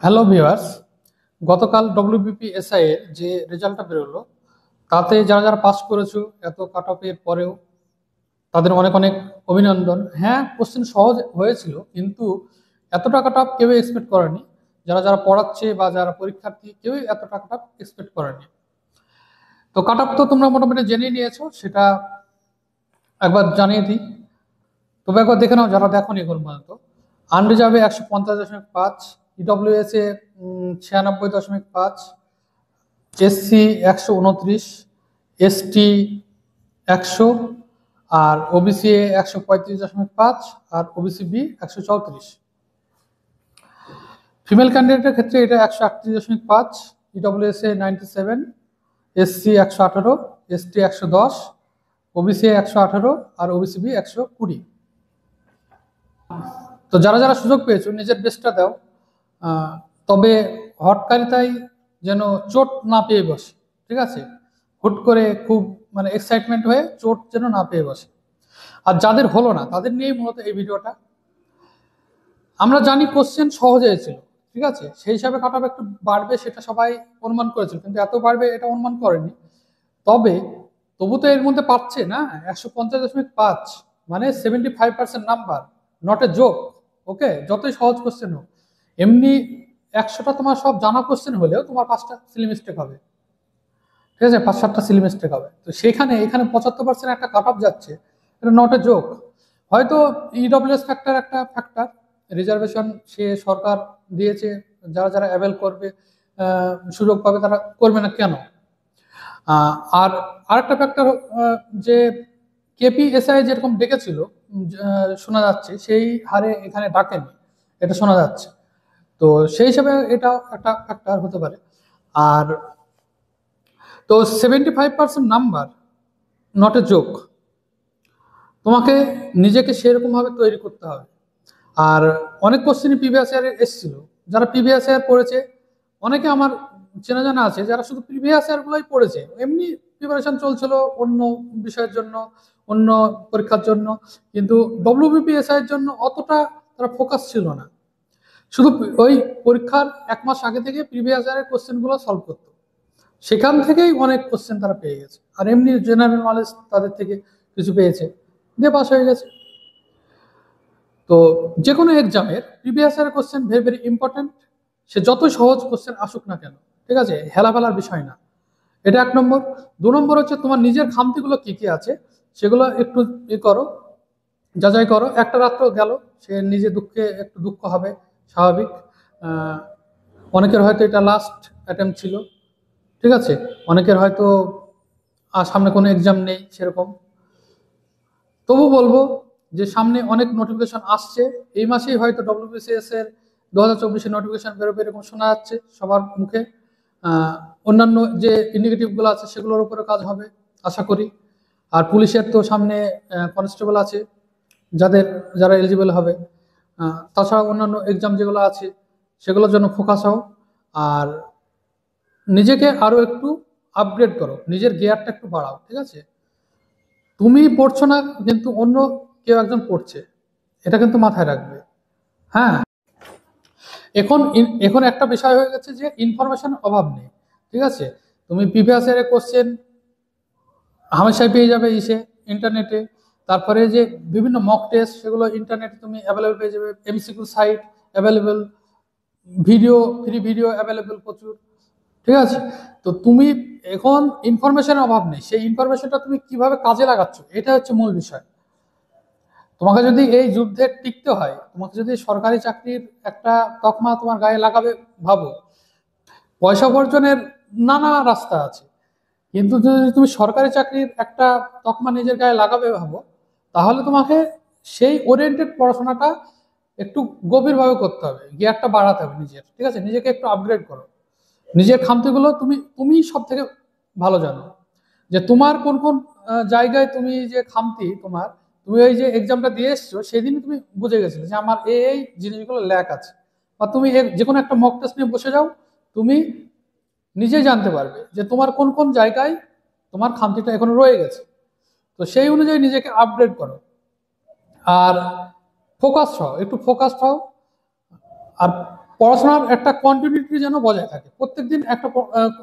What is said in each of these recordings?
Hello viewers, গতকাল ডব্লিউবিপিএসআই এর যে রেজাল্টটা বেরোলো তাতে যারা যারা পাস করেছো এত কাট অফের পরেও তাদের অনেক অনেক অভিনন্দন। হ্যাঁ, কোশ্চেন সহজ হয়েছিল, কিন্তু এতটা কাট অফ কেউ এক্সপেক্ট করেনি। যারা যারা পড়াচ্ছে বা যারা পরীক্ষার্থী কেউই এতটা কাট অফ এক্সপেক্ট করেনি। তো কাট অফ তো তোমরা মোটামুটি জেনেই নিয়েছো, সেটা একবার জানিয়ে দিই। তবে একবার দেখে নাও যারা দেখো নি এখন পর্যন্ত। আনরিজার্ভে 150.5, ইডব্লিউএস এ 96.5, এসসি 129, এসটি 100, আর ওবিসি এ 135.5, আর ওবিসি বি 134। ফিমেল ক্যান্ডিডেটের ক্ষেত্রে এটা 138.5, ইডব্লিউএস এ 97, এসসি 118, এসটি 110, ওবিসি 118, আর ওবিসি বি 120। তো যারা যারা সুযোগ পেয়েছো নিজের বেস্টটা দাও। তবে হটকারিতাই যেন চোট না পেয়ে বসে, ঠিক আছে? হুট করে খুব মানে এক্সাইটমেন্ট হয়ে চোট যেন না পেয়ে বসে। আর যাদের হলো না তাদের নিয়েই মূলত এই ভিডিওটা। আমরা জানি কোশ্চেন সহজ হয়েছিল, ঠিক আছে, সেই হিসাবে কাট অফ একটু বাড়বে সেটা সবাই অনুমান করেছিল, কিন্তু এত বাড়বে এটা অনুমান করেনি। তবে তবু তো এর মধ্যে পাচ্ছে না 150.5, মানে 75% নাম্বার, নট এ জোক। ওকে, যতই সহজ কোশ্চেন হোক, এমনি 100টা তোমার সব জানা কোশ্চেন হলেও তোমার 5টা সিলি মিস্টেক হবে, ঠিক আছে, 5-7টা সিলি মিস্টেক হবে। তো সেখানে এখানে 75% একটা কাট অফ যাচ্ছে, এটা নট এ জোক। হয়তো ইডব্লিউএস ফ্যাক্টর একটা ফ্যাক্টর, রিজার্ভেশন সে সরকার দিয়েছে, যারা যারা অ্যাভেল করবে সুযোগ পাবে, তারা করবে না কেন? আর আরেকটা ফ্যাক্টর, যে কেপিএসআই যেরকম ডেকেছিল শোনা যাচ্ছে, সেই হারে এখানে ডাকেনি, এটা শোনা যাচ্ছে। তো সেই হিসাবে এটা একটা ফ্যাক্টর হতে পারে। আর তো 75% নাম্বার নট এ জোক, তোমাকে নিজেকে সেরকম ভাবে তৈরি করতে হবে। আর অনেক কোশ্চেনই প্রিভিয়াস ইয়ারে এসেছিল, যারা প্রিভিয়াস ইয়ার পড়েছে, অনেকে আমার চেনা জানা আছে যারা শুধু প্রিভিয়াস ইয়ার গুলোই পড়েছে, এমনি প্রিপারেশন চলছিল অন্য বিষয়ের জন্য, অন্য পরীক্ষার জন্য, কিন্তু ডব্লিউবিপিএসআই এর জন্য অতটা তারা ফোকাস ছিল না। শুধু ওই পরীক্ষার 1 মাস আগে থেকে প্রিভিয়াস ইয়ারের কোশ্চেন গুলো সলভ করতো, সেখান থেকেই অনেক কোশ্চেন তারা পেয়ে গেছে। আর এমনি জেনারেল নলেজ তাদের থেকে কিছু পেয়েছে, দিয়ে পাস হয়ে গেছে। তো যে কোনো এক্সামের প্রিভিয়াস ইয়ারের কোশ্চেন ভেরি ভেরি ইম্পর্টেন্ট, সে যতই সহজ কোশ্চেন আসুক না কেন, ঠিক আছে, হেলাফেলার বিষয় না। এটা 1 নম্বর। 2 নম্বর হচ্ছে তোমার নিজের খামতিগুলো কি কি আছে সেগুলো একটু করো, যাচাই করো। একটা রাত্র গেল, সে নিজে দুঃখে একটু দুঃখ হবে, স্বাভাবিক। অনেকের হয়তো এটা লাস্ট অ্যাটেম্প ছিল, ঠিক আছে, অনেকের হয়তো সামনে কোনো এক্সাম নেই সেরকম। তবু বলবো যে সামনে অনেক নোটিফিকেশন আসছে, এই মাসেই হয়তো ডব্লিউবিসিএস এর 2024-এর নোটিফিকেশন বেরোবে এরকম শোনা যাচ্ছে সবার মুখে। অন্যান্য যে ইন্ডিকেটিভগুলো আছে সেগুলোর উপরে কাজ হবে আশা করি। আর পুলিশের তো সামনে কনস্টেবল আছে, যারা এলিজিবল হবে। তাছাড়া অন্যান্য এক্সাম যেগুলো আছে সেগুলোর জন্য ফোকাস হও। আর নিজেকে আরো একটু আপগ্রেড করো, নিজের গিয়ারটা একটু বাড়াও, ঠিক আছে? তুমি পড়ছো না, কিন্তু অন্য কেউ একজন পড়ছে, এটা কিন্তু মাথায় রাখবে। হ্যাঁ, এখন এখন একটা বিষয় হয়ে গেছে যে ইনফরমেশন অভাব নেই, ঠিক আছে। তুমি প্রিভিয়াস ইয়ারের কোশ্চেন হামেশাই পেয়ে যাবে ইন্টারনেটে। তারপরে যে বিভিন্ন মক টেস্ট, সেগুলো ইন্টারনেটে তুমি অ্যাভেলেবল পেয়ে যাবে, MCQ site available, video, free video available প্রচুর, ঠিক আছে। তো তুমি এখন ইনফরমেশনের অভাব নেই, সেই ইনফরমেশনটা তুমি কিভাবে কাজে লাগাচ্ছ, এটা হচ্ছে মূল বিষয়। তোমাকে যদি এই যুদ্ধে টিকতে হয়, তোমাকে যদি সরকারি চাকরির একটা তকমা তোমার গায়ে লাগাবে ভাবো, পয়সা উপার্জনের নানা রাস্তা আছে, কিন্তু যদি তুমি সরকারি চাকরির একটা তকমা নিজের গায়ে লাগাবে ভাবো, তাহলে তোমাকে সেই ওরিয়েন্টেড পড়াশোনাটা একটু গভীরভাবে করতে হবে, গিয়ারটা বাড়াতে হবে নিজের, ঠিক আছে, নিজেকে একটু আপগ্রেড করো। নিজের খামতিগুলো তুমি তুমি সব থেকে ভালো জানো, যে তোমার কোন কোন জায়গায় তুমি যে খামতি তোমার, তুমি ওই যে এক্সামটা দিয়ে এসছো সেদিনই তুমি বুঝে গেছিলে যে আমার এই জিনিসগুলো ল্যাক আছে। বা তুমি যে কোনো একটা মক টেস্ট নিয়ে বসে যাও, তুমি নিজেই জানতে পারবে যে তোমার কোন কোন জায়গায় তোমার খামতিটা এখনো রয়ে গেছে। তো সেই অনুযায়ী নিজেকে আপগ্রেড করো। আর ফোকাস হও, একটু ফোকাসড হও। আর পড়াশোনার একটা কন্টিনিউটি যেন বজায় থাকে, প্রত্যেকদিন একটা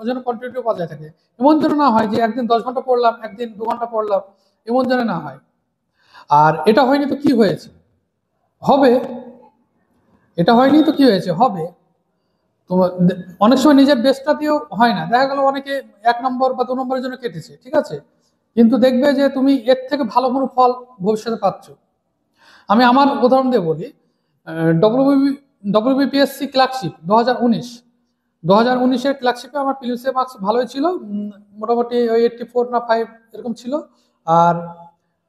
যেন কন্টিনিউটি বজায় থাকে। এমন যেন না হয় যে একদিন 10 ঘন্টা পড়লাম, একদিন 2 ঘন্টা পড়লাম, এমন যেন না হয়। আর এটা হয়নি তো কি হয়েছে, হবে। এটা হয়নি তো কি হয়েছে, হবে। তো অনেক সময় নিজের বেস্টটা দিয়েও হয় না, দেখা গেল অনেকে 1 নম্বর বা 2 নম্বরের জন্য কেটেছে, ঠিক আছে, কিন্তু দেখবে যে তুমি এর থেকে ভালো কোনো ফল ভবিষ্যতে পাচ্ছ। আমি আমার উদাহরণ দিয়ে বলি, ডব্লিউবিপিএসসি ক্লার্কশিপ 2019 ক্লার্কশিপে আমার প্রিলিমসের মার্কস ভালোই ছিল, মোটামুটি ওই 84 না 5 এরকম ছিল। আর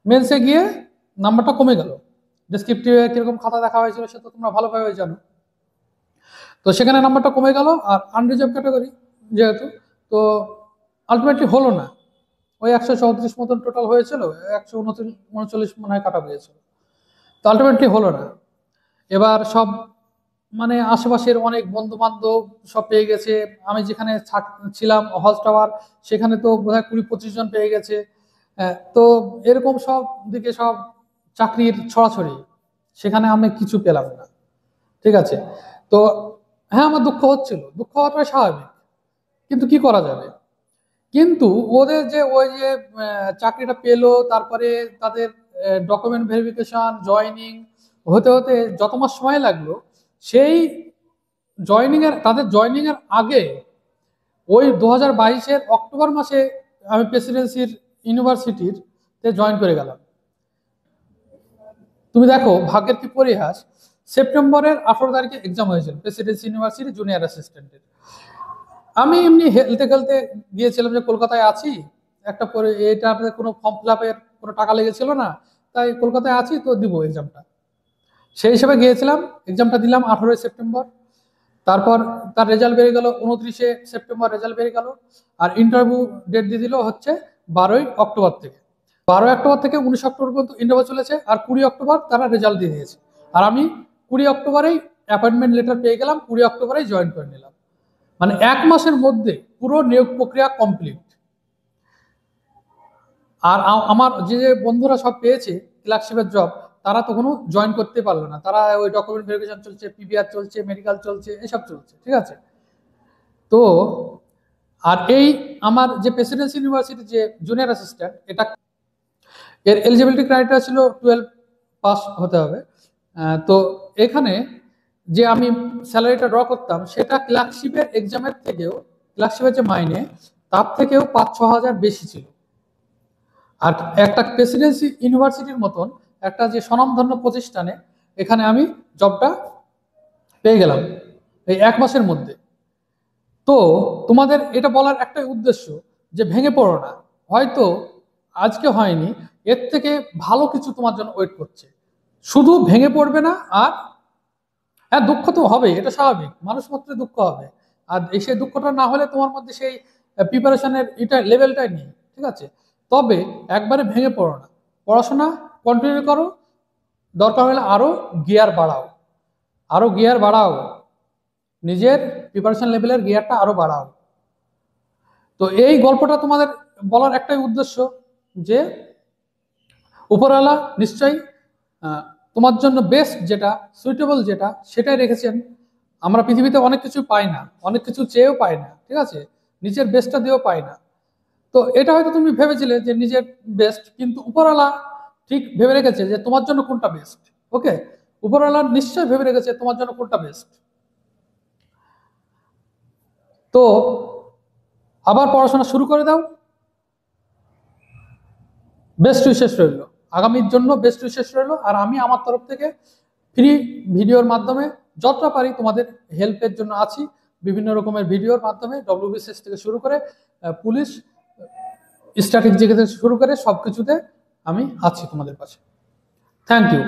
মেন্সে গিয়ে নাম্বারটা কমে গেল। ডেসক্রিপটিভে কিরকম খাতা দেখা হয়েছিল সেটা তোমরা ভালোভাবে জানো। তো সেখানে নাম্বারটা কমে গেল, আর আনরিজার্ভ ক্যাটাগরি যেহেতু, তো আলটিমেটলি হলো না। ওই 134 মতন টোটাল হয়েছিল, 139 মনে হয় কাটা হয়েছিল, তো আলটিমেটলি হলো না। এবার সব মানে আশেপাশের অনেক বন্ধু বান্ধব সব পেয়ে গেছে, আমি যেখানে ছিলাম হজ টাওয়ার, সেখানে তো বোধহয় 20-25 জন পেয়ে গেছে। তো এরকম সব দিকে সব চাকরির ছড়াছড়ি, সেখানে আমি কিছু পেলাম না, ঠিক আছে। তো হ্যাঁ, আমার দুঃখ হচ্ছিল, দুঃখ হওয়াটাই স্বাভাবিক, কিন্তু কি করা যাবে। কিন্তু ওদের যে ওই যে চাকরিটা পেলো, তারপরে তাদের ডকুমেন্ট ভেরিফিকেশন, জয়নিং হতে হতে যত মাস সময় লাগলো, সেই তাদের জয়নিং এর আগে ওই 2022-এর অক্টোবর মাসে আমি প্রেসিডেন্সির ইউনিভার্সিটির জয়েন করে গেলাম। তুমি দেখো ভাগ্যের কি পরিহাস, সেপ্টেম্বরের 18 তারিখে এক্সাম হয়েছিল প্রেসিডেন্সি ইউনিভার্সিটি জুনিয়র অ্যাসিস্ট্যান্টের। আমি এমনি হেলতে খেলতে গিয়েছিলাম যে কলকাতায় আছি, একটা পরে এটা কোনো ফর্ম ফিল আপের কোনো টাকা লেগেছিল না, তাই কলকাতায় আছি তো দিব এক্সামটা, সেই হিসেবে গিয়েছিলাম। এক্সামটা দিলাম 18 সেপ্টেম্বর। তারপর তার রেজাল্ট বেরিয়ে গেল 29 সেপ্টেম্বর, রেজাল্ট বেরিয়ে গেল। আর ইন্টারভিউ ডেট দিয়ে দিল হচ্ছে 12 অক্টোবর থেকে। 12 অক্টোবর থেকে 19 অক্টোবর পর্যন্ত ইন্টারভিউ চলেছে, আর 20 অক্টোবর তারা রেজাল্ট দিয়ে দিয়েছে। আর আমি 20 অক্টোবরেই অ্যাপয়েন্টমেন্ট লেটার পেয়ে গেলাম, 20 অক্টোবরেই জয়েন করে নিলাম। মানে 1 মাসের মধ্যে পুরো নিয়োগ প্রক্রিয়া কমপ্লিট। আর আমার যে যে বন্ধুরা সব পেয়েছে ক্লার্কশিপের জব, তারা তখনও জয়েন করতে পারলো না, তারা ওই ডকুমেন্ট ভেরিফিকেশন চলছে, পিপিআর চলছে, মেডিকেল চলছে, এসব চলছে, ঠিক আছে। তো আর এই আমার যে প্রেসিডেন্সি ইউনিভার্সিটি যে জুনিয়র অ্যাসিস্ট্যান্ট, এটা এর এলিজিবিলিটি ক্রাইটেরিয়া ছিল 12 পাস হতে হবে। তো এখানে যে আমি স্যালারিটা ড্র করতাম, সেটা ক্লার্কশিপের এক্সামের থেকেও, ক্লার্কশিপের যে মাইনে, তার থেকেও 5-6 হাজার বেশি ছিল। আর একটা প্রেসিডেন্সি ইউনিভার্সিটির মতন একটা যে স্বনামধন্য প্রতিষ্ঠানে এখানে আমি জবটা পেয়ে গেলাম এই 1 মাসের মধ্যে। তো তোমাদের এটা বলার একটাই উদ্দেশ্য যে ভেঙে পড়ো না, হয়তো আজকে হয়নি, এর থেকে ভালো কিছু তোমার জন্য ওয়েট করছে। শুধু ভেঙে পড়বে না। আর হ্যাঁ, দুঃখ তো হবে, এটা স্বাভাবিক, মানুষ মাত্র দুঃখ হবে। আর সেই দুঃখটা না হলে তোমার মধ্যে সেই প্রিপারেশনের এটা লেভেলটাই নেই, ঠিক আছে। তবে একবারে ভেঙে পড়ো না, পড়াশোনা কন্টিনিউ করো, দরকার হলে আরো গিয়ার বাড়াও, আরো গিয়ার বাড়াও, নিজের প্রিপারেশন লেভেলের গিয়ারটা আরো বাড়াও। তো এই গল্পটা তোমাদের বলার একটাই উদ্দেশ্য যে উপরওয়ালা নিশ্চয়ই তোমার জন্য বেস্ট যেটা, সুইটেবল যেটা, সেটাই রেখেছেন। আমরা পৃথিবীতে অনেক কিছু পাই না, অনেক কিছু চেয়েও পাই না, ঠিক আছে, নিজের বেস্টটা দিয়েও পাই না। তো এটা হয়তো তুমি ভেবেছিলে যে নিজের বেস্ট, কিন্তু উপরওয়ালা ঠিক ভেবে রেখেছে যে তোমার জন্য কোনটা বেস্ট। ওকে, উপরওয়ালা নিশ্চয় ভেবে রেখেছে তোমার জন্য কোনটা বেস্ট। তো আবার পড়াশোনা শুরু করে দাও, বেস্ট উইশেস রইল, আগামীর জন্য বেস্ট উইশেস রইল। আর আমি আমার তরফ থেকে ফ্রি ভিডিওর মাধ্যমে যতটা পারি তোমাদের হেল্পের জন্য আছি, বিভিন্ন রকমের ভিডিওর মাধ্যমে, ডব্লিউবিসিএস থেকে শুরু করে পুলিশ, স্ট্যাটিক জিকে থেকে শুরু করে সবকিছুতে আমি আছি তোমাদের পাশে। Thank you.